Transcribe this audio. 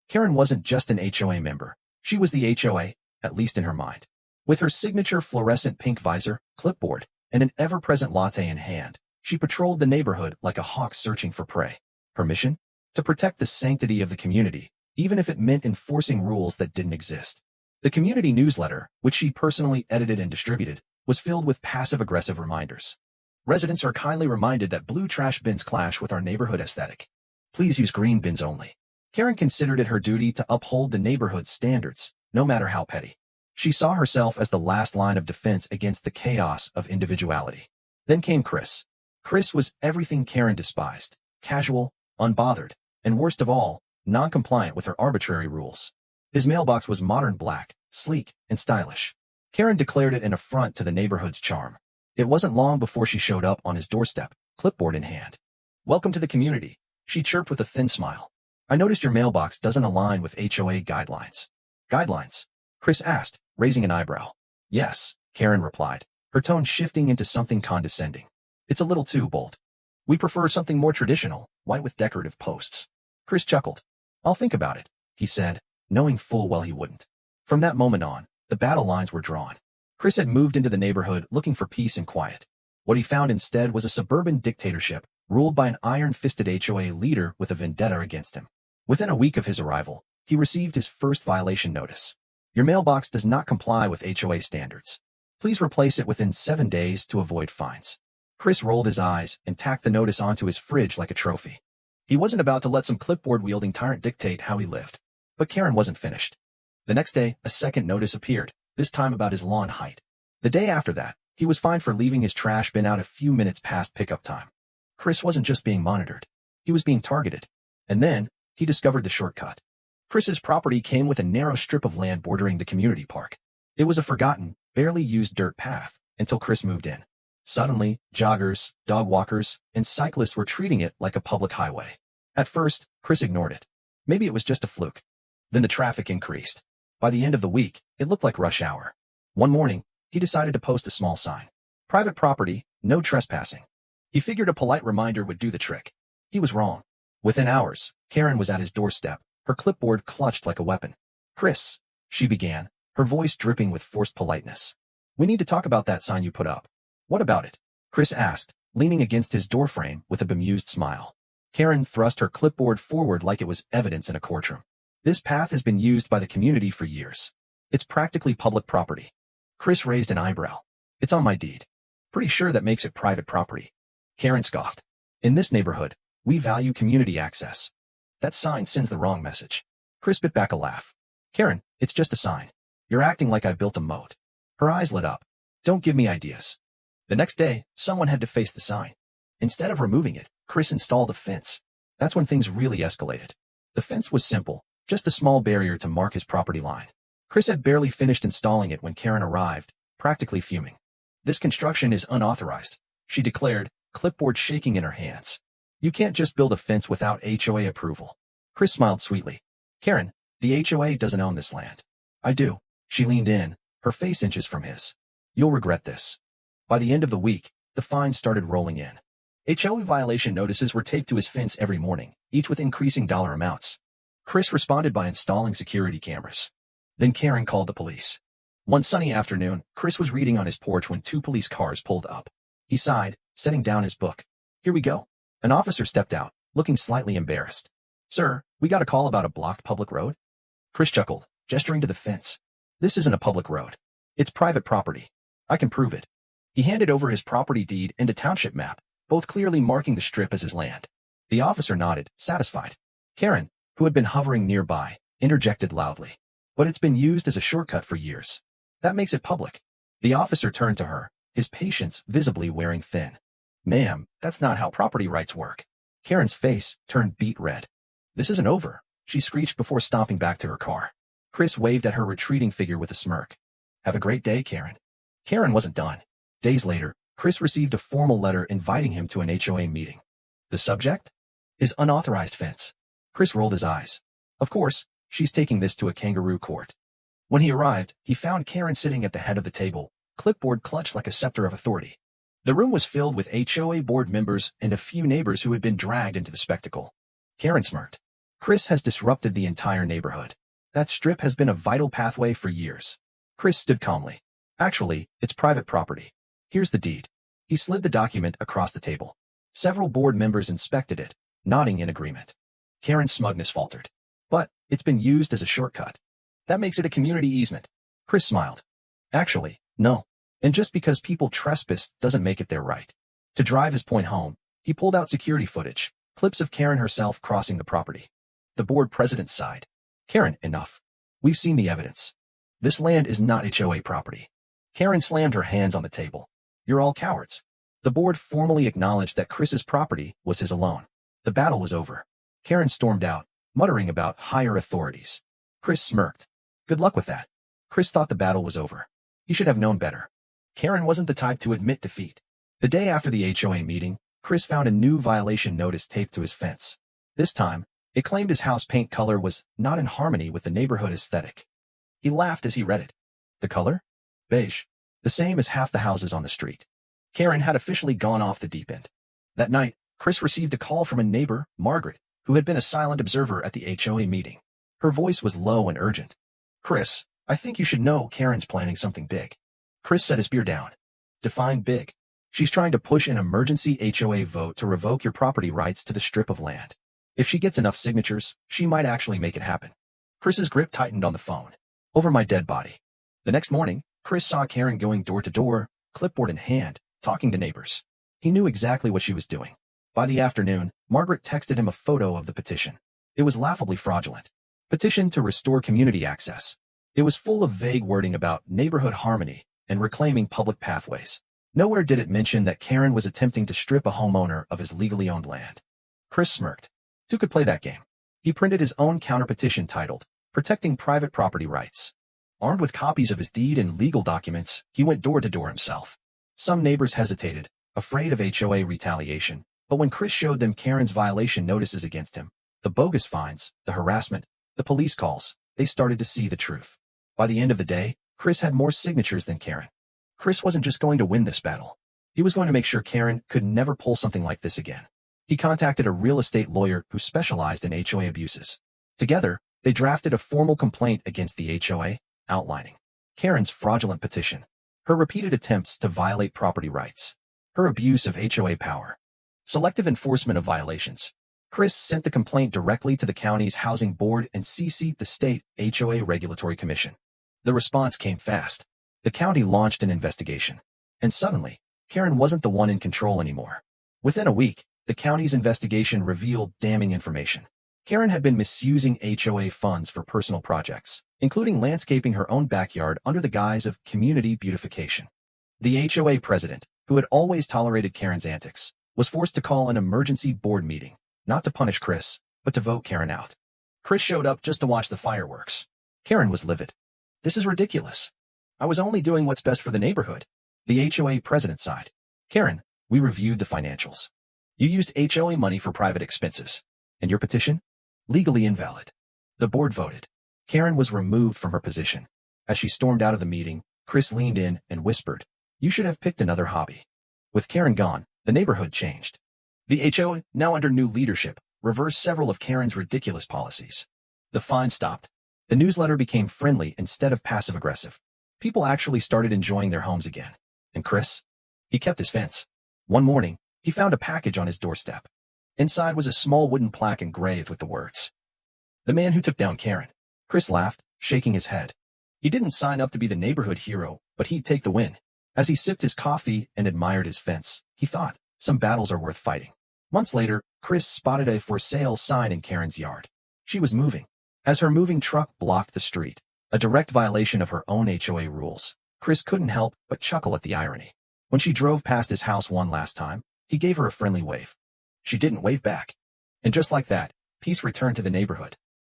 Karen wasn't just an HOA member. She was the HOA, at least in her mind. With her signature fluorescent pink visor, clipboard, and an ever-present latte in hand, she patrolled the neighborhood like a hawk searching for prey. Her mission? To protect the sanctity of the community, even if it meant enforcing rules that didn't exist. The community newsletter, which she personally edited and distributed, was filled with passive-aggressive reminders. Residents are kindly reminded that blue trash bins clash with our neighborhood aesthetic. Please use green bins only. Karen considered it her duty to uphold the neighborhood's standards, no matter how petty. She saw herself as the last line of defense against the chaos of individuality. Then came Chris. Chris was everything Karen despised: casual, unbothered, and worst of all, non-compliant with her arbitrary rules. His mailbox was modern black, sleek, and stylish. Karen declared it an affront to the neighborhood's charm. It wasn't long before she showed up on his doorstep, clipboard in hand. "Welcome to the community," she chirped with a thin smile. "I noticed your mailbox doesn't align with HOA guidelines." "Guidelines?" Chris asked, raising an eyebrow. "Yes," Karen replied, her tone shifting into something condescending. "It's a little too bold. We prefer something more traditional, white with decorative posts." Chris chuckled. "I'll think about it," he said, knowing full well he wouldn't. From that moment on, the battle lines were drawn. Chris had moved into the neighborhood looking for peace and quiet. What he found instead was a suburban dictatorship ruled by an iron-fisted HOA leader with a vendetta against him. Within a week of his arrival, he received his first violation notice. "Your mailbox does not comply with HOA standards. Please replace it within 7 days to avoid fines." Chris rolled his eyes and tacked the notice onto his fridge like a trophy. He wasn't about to let some clipboard-wielding tyrant dictate how he lived. But Karen wasn't finished. The next day, a second notice appeared, this time about his lawn height. The day after that, he was fined for leaving his trash bin out a few minutes past pickup time. Chris wasn't just being monitored. He was being targeted. And then, he discovered the shortcut. Chris's property came with a narrow strip of land bordering the community park. It was a forgotten, barely used dirt path until Chris moved in. Suddenly, joggers, dog walkers, and cyclists were treating it like a public highway. At first, Chris ignored it. Maybe it was just a fluke. Then the traffic increased. By the end of the week, it looked like rush hour. One morning, he decided to post a small sign. "Private property, no trespassing." He figured a polite reminder would do the trick. He was wrong. Within hours, Karen was at his doorstep, her clipboard clutched like a weapon. "Chris," she began, her voice dripping with forced politeness. "We need to talk about that sign you put up." "What about it?" Chris asked, leaning against his doorframe with a bemused smile. Karen thrust her clipboard forward like it was evidence in a courtroom. "This path has been used by the community for years. It's practically public property." Chris raised an eyebrow. "It's on my deed." "Pretty sure that makes it private property." Karen scoffed. "In this neighborhood, we value community access. That sign sends the wrong message." Chris bit back a laugh. "Karen, it's just a sign. You're acting like I built a moat." Her eyes lit up. "Don't give me ideas." The next day, someone had to face the sign. Instead of removing it, Chris installed a fence. That's when things really escalated. The fence was simple, just a small barrier to mark his property line. Chris had barely finished installing it when Karen arrived, practically fuming. "This construction is unauthorized," she declared, clipboard shaking in her hands. "You can't just build a fence without HOA approval." Chris smiled sweetly. "Karen, the HOA doesn't own this land." "I do." She leaned in, her face inches from his. "You'll regret this." By the end of the week, the fines started rolling in. HOA violation notices were taped to his fence every morning, each with increasing dollar amounts. Chris responded by installing security cameras. Then Karen called the police. One sunny afternoon, Chris was reading on his porch when 2 police cars pulled up. He sighed, setting down his book. "Here we go." An officer stepped out, looking slightly embarrassed. "Sir, we got a call about a blocked public road." Chris chuckled, gesturing to the fence. "This isn't a public road. It's private property. I can prove it." He handed over his property deed and a township map, both clearly marking the strip as his land. The officer nodded, satisfied. Karen, who had been hovering nearby, interjected loudly. "But it's been used as a shortcut for years. That makes it public." The officer turned to her, his patience visibly wearing thin. "Ma'am, that's not how property rights work." Karen's face turned beet red. "This isn't over," she screeched before stomping back to her car. Chris waved at her retreating figure with a smirk. "Have a great day, Karen." Karen wasn't done. Days later, Chris received a formal letter inviting him to an HOA meeting. The subject? His unauthorized fence. Chris rolled his eyes. Of course, she's taking this to a kangaroo court. When he arrived, he found Karen sitting at the head of the table, clipboard clutched like a scepter of authority. The room was filled with HOA board members and a few neighbors who had been dragged into the spectacle. Karen smirked. Chris has disrupted the entire neighborhood. That strip has been a vital pathway for years. Chris stood calmly. Actually, it's private property. Here's the deed. He slid the document across the table. Several board members inspected it, nodding in agreement. Karen's smugness faltered. But it's been used as a shortcut. That makes it a community easement. Chris smiled. Actually, no. And just because people trespass doesn't make it their right. To drive his point home, he pulled out security footage, clips of Karen herself crossing the property. The board president sighed. Karen, enough. We've seen the evidence. This land is not HOA property. Karen slammed her hands on the table. You're all cowards. The board formally acknowledged that Chris's property was his alone. The battle was over. Karen stormed out, muttering about higher authorities. Chris smirked. Good luck with that. Chris thought the battle was over. He should have known better. Karen wasn't the type to admit defeat. The day after the HOA meeting, Chris found a new violation notice taped to his fence. This time, it claimed his house paint color was not in harmony with the neighborhood aesthetic. He laughed as he read it. The color? Beige. The same as half the houses on the street. Karen had officially gone off the deep end. That night, Chris received a call from a neighbor, Margaret, who had been a silent observer at the HOA meeting. Her voice was low and urgent. Chris, I think you should know Karen's planning something big. Chris set his beer down. Define big. She's trying to push an emergency HOA vote to revoke your property rights to the strip of land. If she gets enough signatures, she might actually make it happen. Chris's grip tightened on the phone. Over my dead body. The next morning, Chris saw Karen going door to door, clipboard in hand, talking to neighbors. He knew exactly what she was doing. By the afternoon, Margaret texted him a photo of the petition. It was laughably fraudulent. Petition to restore community access. It was full of vague wording about neighborhood harmony and reclaiming public pathways. Nowhere did it mention that Karen was attempting to strip a homeowner of his legally owned land. Chris smirked. Who could play that game? He printed his own counterpetition titled, Protecting Private Property Rights. Armed with copies of his deed and legal documents, he went door to door himself. Some neighbors hesitated, afraid of HOA retaliation, but when Chris showed them Karen's violation notices against him, the bogus fines, the harassment, the police calls, they started to see the truth. By the end of the day, Chris had more signatures than Karen. Chris wasn't just going to win this battle. He was going to make sure Karen could never pull something like this again. He contacted a real estate lawyer who specialized in HOA abuses. Together, they drafted a formal complaint against the HOA, outlining Karen's fraudulent petition, her repeated attempts to violate property rights, her abuse of HOA power, selective enforcement of violations. Chris sent the complaint directly to the county's housing board and CC'd the state HOA Regulatory Commission. The response came fast. The county launched an investigation. And suddenly, Karen wasn't the one in control anymore. Within a week, the county's investigation revealed damning information. Karen had been misusing HOA funds for personal projects, including landscaping her own backyard under the guise of community beautification. The HOA president, who had always tolerated Karen's antics, was forced to call an emergency board meeting, not to punish Chris, but to vote Karen out. Chris showed up just to watch the fireworks. Karen was livid. This is ridiculous. I was only doing what's best for the neighborhood. The HOA president sighed. Karen, we reviewed the financials. You used HOA money for private expenses. And your petition? Legally invalid. The board voted. Karen was removed from her position. As she stormed out of the meeting, Chris leaned in and whispered, you should have picked another hobby. With Karen gone, the neighborhood changed. The HOA, now under new leadership, reversed several of Karen's ridiculous policies. The fine stopped. The newsletter became friendly instead of passive-aggressive. People actually started enjoying their homes again. And Chris? He kept his fence. One morning, he found a package on his doorstep. Inside was a small wooden plaque engraved with the words, the man who took down Karen. Chris laughed, shaking his head. He didn't sign up to be the neighborhood hero, but he'd take the win. As he sipped his coffee and admired his fence, he thought, some battles are worth fighting. Months later, Chris spotted a for sale sign in Karen's yard. She was moving. As her moving truck blocked the street, a direct violation of her own HOA rules, Chris couldn't help but chuckle at the irony. When she drove past his house one last time, he gave her a friendly wave. She didn't wave back. And just like that, peace returned to the neighborhood.